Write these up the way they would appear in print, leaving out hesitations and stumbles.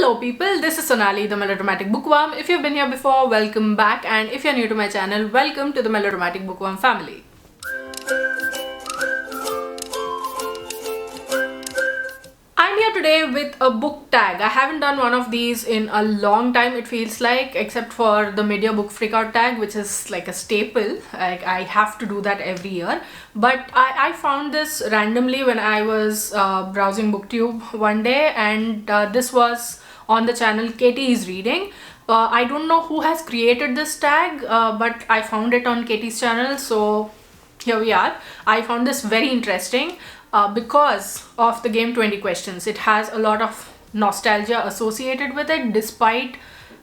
Hello people, this is Sonali, the Melodramatic Bookworm. If you've been here before, welcome back, and if you're new to my channel, welcome to the Melodramatic Bookworm family. I'm here today with a book tag. I haven't done one of these in a long time, it feels like, except for the Media Book Freakout tag, which is like a staple. Like, I have to do that every year. But I found this randomly when I was browsing Booktube one day, and this was on the channel Katie is Reading. I don't know who has created this tag, but I found it on Katie's channel, so here we are. I found this very interesting. Because of the game 20 questions. It has a lot of nostalgia associated with it, despite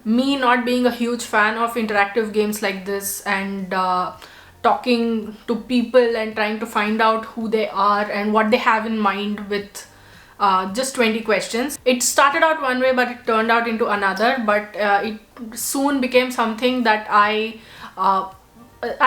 me not being a huge fan of interactive games like this and talking to people and trying to find out who they are and what they have in mind with just 20 questions. It started out one way, but it turned out into another, but it soon became something that I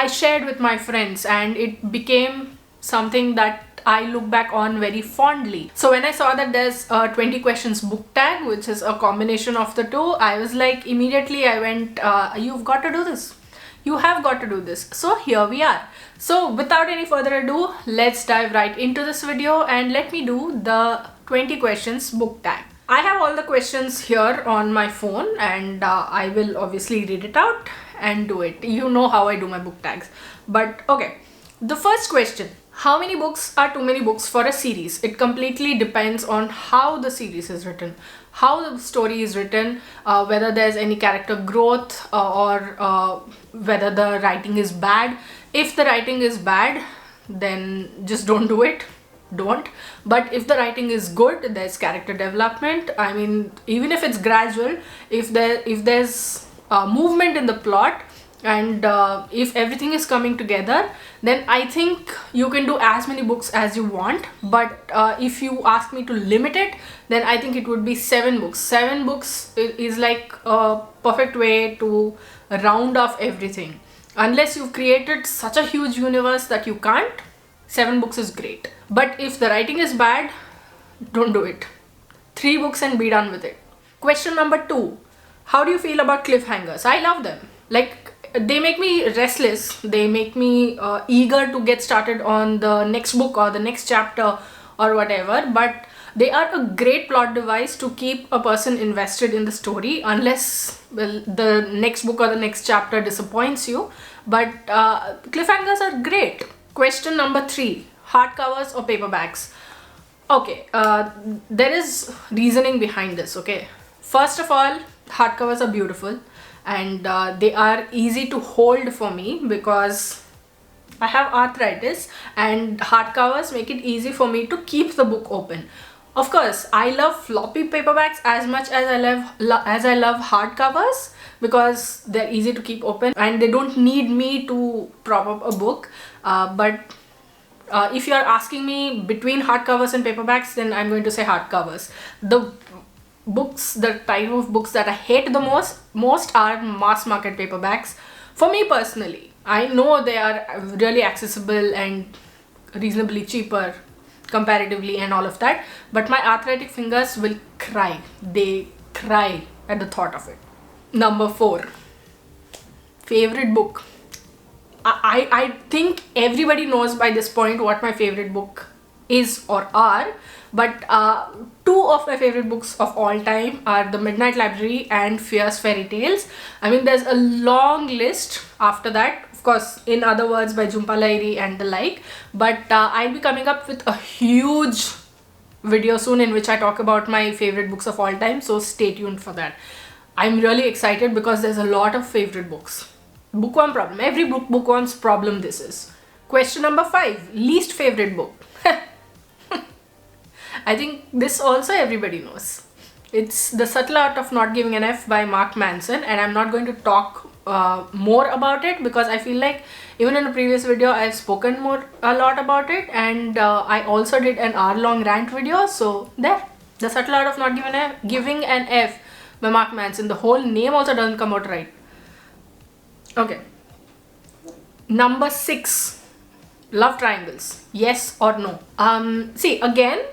shared with my friends, and it became something that I look back on very fondly. So when I saw that there's a 20 questions book tag, which is a combination of the two, I was like, immediately I went, you've got to do this. You have got to do this. So here we are. So without any further ado, let's dive right into this video and let me do the 20 questions book tag. I have all the questions here on my phone, and I will obviously read it out and do it. You know how I do my book tags. But okay, the first question. How many books are too many books for a series? It completely depends on how the series is written, how the story is written, whether there's any character growth or whether the writing is bad. If the writing is bad, then just don't do it. Don't. But if the writing is good, there's character development. I mean, even if it's gradual, if there's movement in the plot, and if everything is coming together, then I think you can do as many books as you want. But if you ask me to limit it, then I think it would be 7 books. 7 books is like a perfect way to round off everything. Unless you've created such a huge universe that you can't, 7 books is great. But if the writing is bad, don't do it. 3 books and be done with it. Question number 2. How do you feel about cliffhangers? I love them. Like, they make me restless. They make me eager to get started on the next book or the next chapter or whatever. But they are a great plot device to keep a person invested in the story, unless, well, the next book or the next chapter disappoints you. But cliffhangers are great. Question number 3. Hardcovers or paperbacks? Okay, there is reasoning behind this, okay? First of all, hardcovers are beautiful, and they are easy to hold for me because I have arthritis, and hardcovers make it easy for me to keep the book open. Of course, I love floppy paperbacks as much as I love hardcovers, because they're easy to keep open and they don't need me to prop up a book. But if you're asking me between hardcovers and paperbacks, then I'm going to say hardcovers. The type of books that I hate the most are mass market paperbacks. For me personally, I know they are really accessible and reasonably cheaper comparatively and all of that, but my arthritic fingers will cry. They cry at the thought of it. Number 4. Favorite book. I think everybody knows by this point what my favorite book is or are, but 2 of my favorite books of all time are The Midnight Library and Fierce Fairy Tales. I mean, there's a long list after that, of course, In Other Words by Jhumpa Lahiri and the like, but I'll be coming up with a huge video soon in which I talk about my favorite books of all time, so stay tuned for that. I'm really excited because there's a lot of favorite books. Bookworm problem. Every bookworm's problem this is. Question number 5. Least favorite book. I think this also everybody knows. It's The Subtle Art of Not Giving an F by Mark Manson, and I'm not going to talk more about it because I feel like even in a previous video I've spoken a lot about it, and I also did an hour-long rant video. So there, The Subtle Art of Not Giving an F by Mark Manson. The whole name also doesn't come out right. Okay. Number 6. Love triangles. Yes or no? See, again,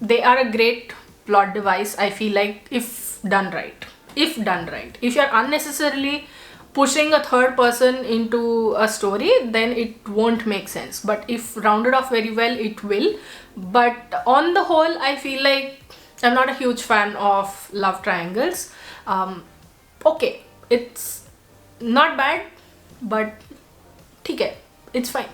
they are a great plot device, I feel like, if done right. If done right. If you're unnecessarily pushing a third person into a story, then it won't make sense. But if rounded off very well, it will. But on the whole, I feel like I'm not a huge fan of love triangles. Okay, it's not bad, but okay, it's fine.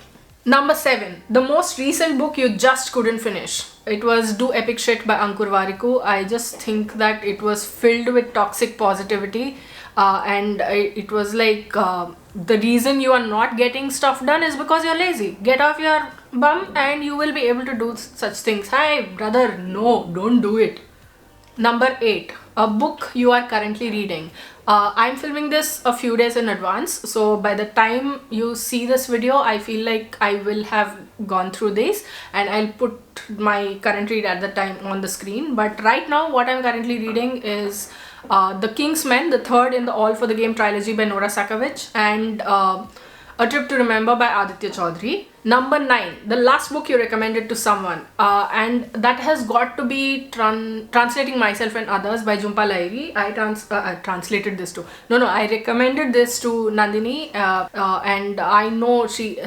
Number 7, the most recent book you just couldn't finish. It was Do Epic Shit by Ankur Warikoo. I just think that it was filled with toxic positivity, and it was like, the reason you are not getting stuff done is because you're lazy. Get off your bum and you will be able to do such things. Hi brother, no, don't do it. Number 8, a book you are currently reading. I'm filming this a few days in advance, so by the time you see this video, I feel like I will have gone through this, and I'll put my current read at the time on the screen. But right now, what I'm currently reading is The King's Men, the third in the All for the Game trilogy by Nora Sakavic, and A Trip to Remember by Aditya Chaudhary. Number 9, the last book you recommended to someone, and that has got to be Translating Myself and Others by Jhumpa Lahiri. I translated this to, I recommended this to Nandini, and I know she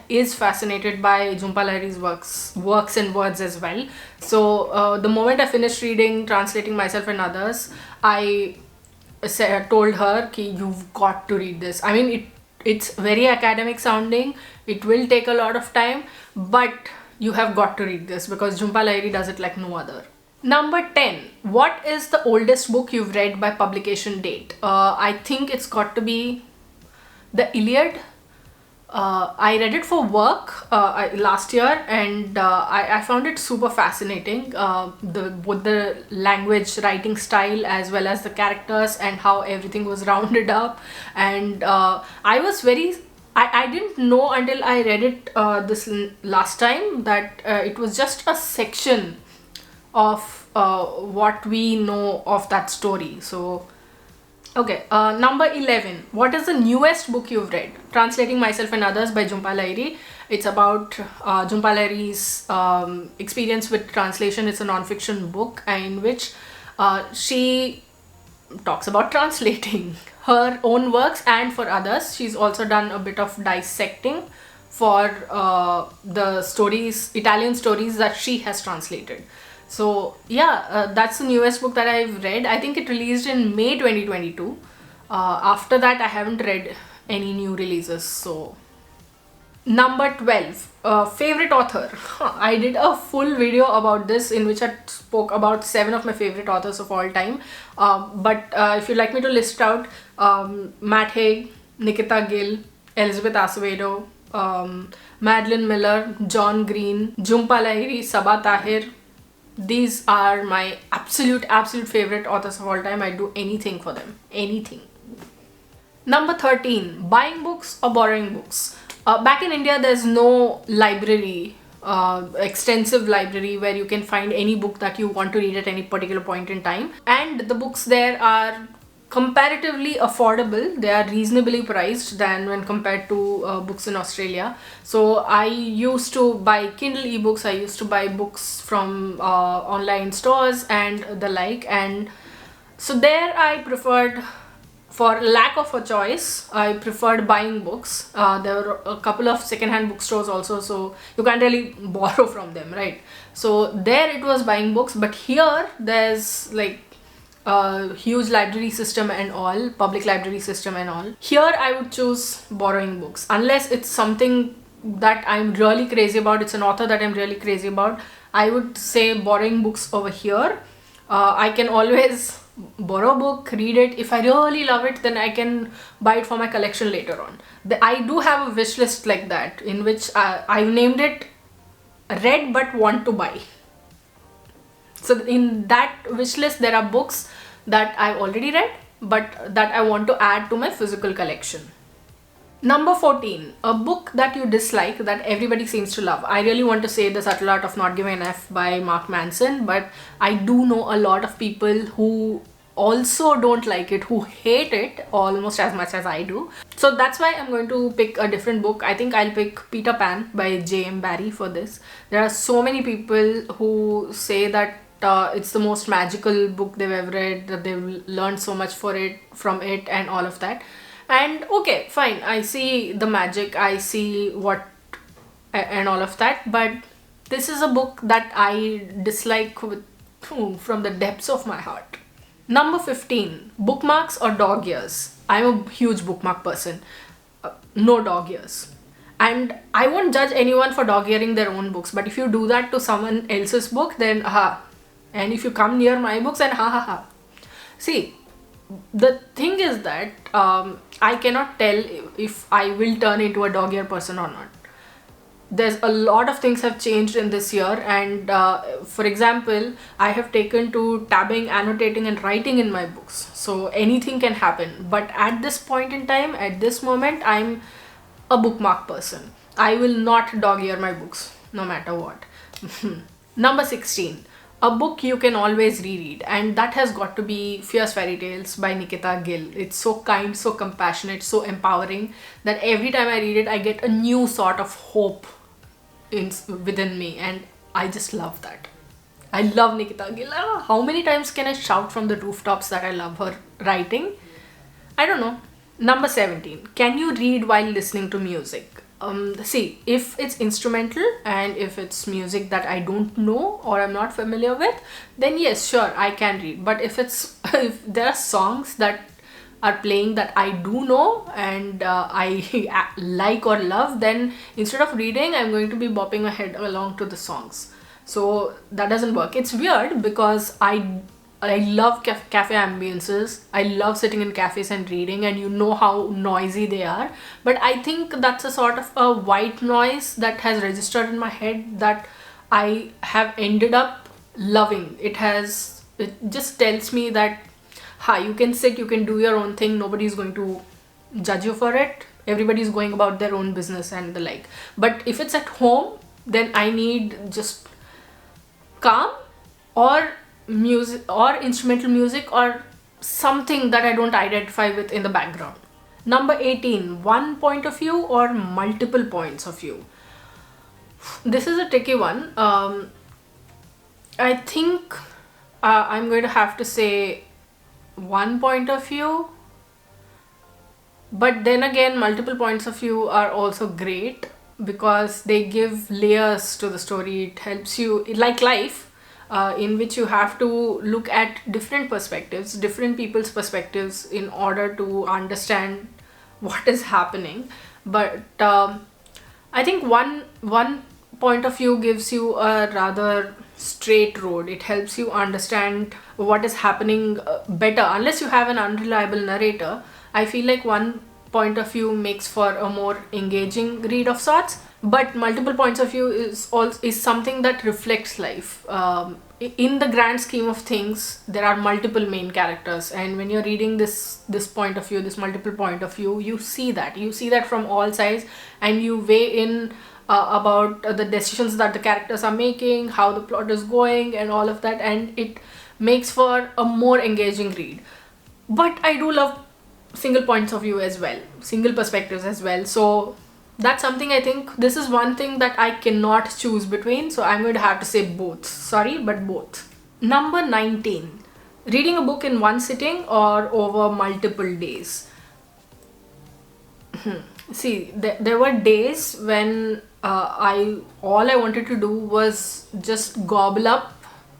is fascinated by Jhumpa Lahiri's works and words as well. So the moment I finished reading Translating Myself and Others, I told her, "Ki, you've got to read this." I mean, it's very academic sounding, it will take a lot of time, but you have got to read this because Jhumpa Lahiri does it like no other. Number 10, what is the oldest book you've read by publication date? I think it's got to be The Iliad. I read it for work last year, and I found it super fascinating, both the language, writing style, as well as the characters and how everything was rounded up. And I didn't know until I read it this last time that it was just a section of what we know of that story. So okay, number 11. What is the newest book you've read? Translating Myself and Others by Jhumpa Lahiri. It's about Jhumpa Lahiri's experience with translation. It's a non-fiction book in which she talks about translating her own works and for others. She's also done a bit of dissecting for the stories, Italian stories that she has translated. So yeah, that's the newest book that I've read. I think it released in May 2022. After that, I haven't read any new releases. So number 12, favorite author. I did a full video about this in which I spoke about 7 of my favorite authors of all time. But if you'd like me to list out, Matt Haig, Nikita Gill, Elizabeth Acevedo, Madeline Miller, John Green, Jhumpa Lahiri, Sabaa Tahir. These are my absolute favorite authors of all time. I'd do anything for them. Anything. Number 13. Buying books or borrowing books. Back in India, there's no library, extensive library where you can find any book that you want to read at any particular point in time. And the books there are comparatively affordable. They are reasonably priced than when compared to books in Australia. So I used to buy Kindle ebooks, I used to buy books from online stores and the like, and so there I preferred, for lack of a choice, I preferred buying books. There were a couple of second-hand bookstores also, so you can't really borrow from them, right? So there it was buying books, but here there's like a huge library system and all, public library system and all. Here I would choose borrowing books unless it's something that I'm really crazy about, it's an author that I'm really crazy about. I would say borrowing books over here. I can always borrow a book, read it. If I really love it, then I can buy it for my collection later on. I do have a wish list like that in which I've named it read but want to buy. So in that wish list, there are books that I've already read, but that I want to add to my physical collection. Number 14, a book that you dislike that everybody seems to love. I really want to say The Subtle Art of Not Giving an F by Mark Manson, but I do know a lot of people who also don't like it, who hate it almost as much as I do. So that's why I'm going to pick a different book. I think I'll pick Peter Pan by J.M. Barrie for this. There are so many people who say that it's the most magical book they've ever read, that they've learned so much from it and all of that. And okay, fine, I see the magic, I see what and all of that, but this is a book that I dislike from the depths of my heart. Number 15, bookmarks or dog ears. I'm a huge bookmark person. No dog ears. And I won't judge anyone for dog earing their own books, but if you do that to someone else's book, then and if you come near my books, then ha. See, the thing is that I cannot tell if I will turn into a dog ear person or not. There's a lot of things have changed in this year, and for example, I have taken to tabbing, annotating and writing in my books, so anything can happen. But at this point in time, at this moment, I'm a bookmark person. I will not dog ear my books no matter what. Number 16, a book you can always reread, and that has got to be Fierce Fairy Tales by Nikita Gill. It's so kind, so compassionate, so empowering that every time I read it, I get a new sort of hope within me, and I just love that. I love Nikita Gill. How many times can I shout from the rooftops that I love her writing? I don't know. Number 17, can you read while listening to music? See, if it's instrumental and if it's music that I don't know or I'm not familiar with, then yes, sure, I can read. But if there are songs that are playing that I do know and I like or love, then instead of reading, I'm going to be bopping my head along to the songs. So that doesn't work. It's weird because I love cafe ambiences. I love sitting in cafes and reading, and you know how noisy they are. But I think that's a sort of a white noise that has registered in my head that I have ended up loving. It just tells me that you can sit, you can do your own thing. Nobody's going to judge you for it. Everybody's going about their own business and the like. But if it's at home, then I need just calm or music or instrumental music or something that I don't identify with in the background. Number 18, one point of view or multiple points of view. This is a tricky one. I think I'm going to have to say one point of view, but then again, multiple points of view are also great because they give layers to the story. It helps you, like life, in which you have to look at different perspectives, different people's perspectives in order to understand what is happening. But I think one point of view gives you a rather straight road. It helps you understand what is happening better. Unless you have an unreliable narrator, I feel like one point of view makes for a more engaging read of sorts. But multiple points of view is something that reflects life. In the grand scheme of things, there are multiple main characters, and when you're reading this point of view, this multiple point of view, you see that from all sides, and you weigh in about the decisions that the characters are making, how the plot is going and all of that, and it makes for a more engaging read. But I do love single points of view as well, single perspectives as well. So that's something, I think this is one thing that I cannot choose between, so I'm going to have to say both. Sorry, but both. Number 19, reading a book in one sitting or over multiple days. See, there were days when all I wanted to do was just gobble up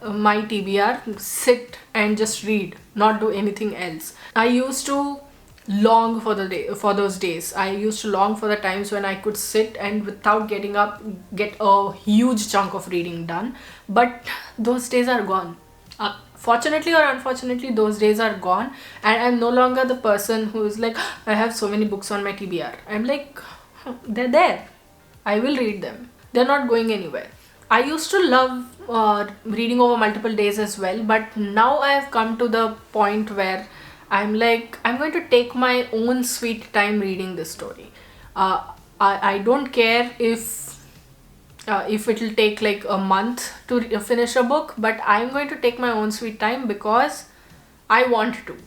my TBR, sit and just read, not do anything else. I used to long for those days. I used to long for the times when I could sit and without getting up get a huge chunk of reading done. But those days are gone. Fortunately or unfortunately, those days are gone, and I'm no longer the person who is like, I have so many books on my TBR. I'm like, they're there. I will read them. They're not going anywhere. I used to love reading over multiple days as well, but now I have come to the point where I'm like, I'm going to take my own sweet time reading this story. I don't care if it'll take like a month to finish a book, but I'm going to take my own sweet time because I want to.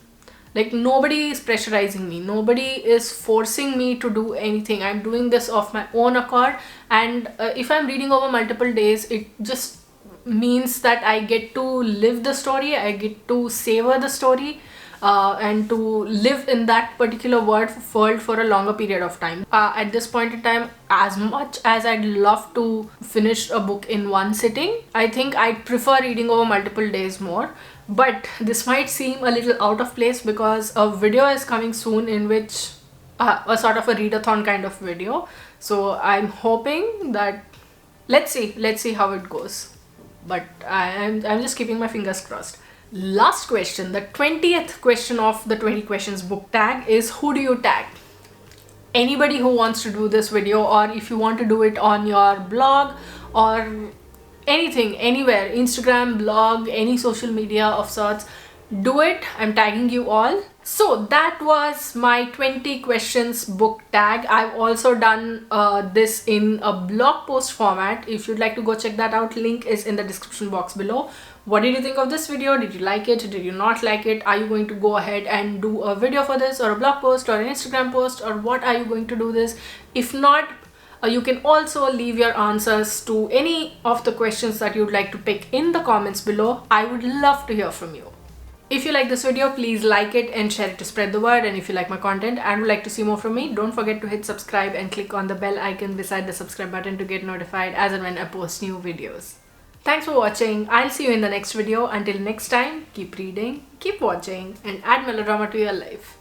Like, nobody is pressurizing me. Nobody is forcing me to do anything. I'm doing this of my own accord. And if I'm reading over multiple days, it just means that I get to live the story, I get to savor the story, and to live in that particular world for a longer period of time. At this point in time, as much as I'd love to finish a book in one sitting, I think I'd prefer reading over multiple days more. But this might seem a little out of place because a video is coming soon in which a sort of a readathon kind of video. So I'm hoping that let's see how it goes. But I'm just keeping my fingers crossed. Last question, the 20th question of the 20 questions book tag is, who do you tag? Anybody who wants to do this video, or if you want to do it on your blog or anything, anywhere, Instagram, blog, any social media of sorts, do it. I'm tagging you all. So that was my 20 questions book tag. I've also done this in a blog post format. If you'd like to go check that out, link is in the description box below. What did you think of this video? Did you like it? Did you not like it? Are you going to go ahead and do a video for this, or a blog post, or an Instagram post, or what are you going to do this? If not, you can also leave your answers to any of the questions that you'd like to pick in the comments below. I would love to hear from you. If you like this video, please like it and share it to spread the word. And if you like my content and would like to see more from me, don't forget to hit subscribe and click on the bell icon beside the subscribe button to get notified as and when I post new videos. Thanks for watching. I'll see you in the next video. Until next time, keep reading, keep watching, and add melodrama to your life.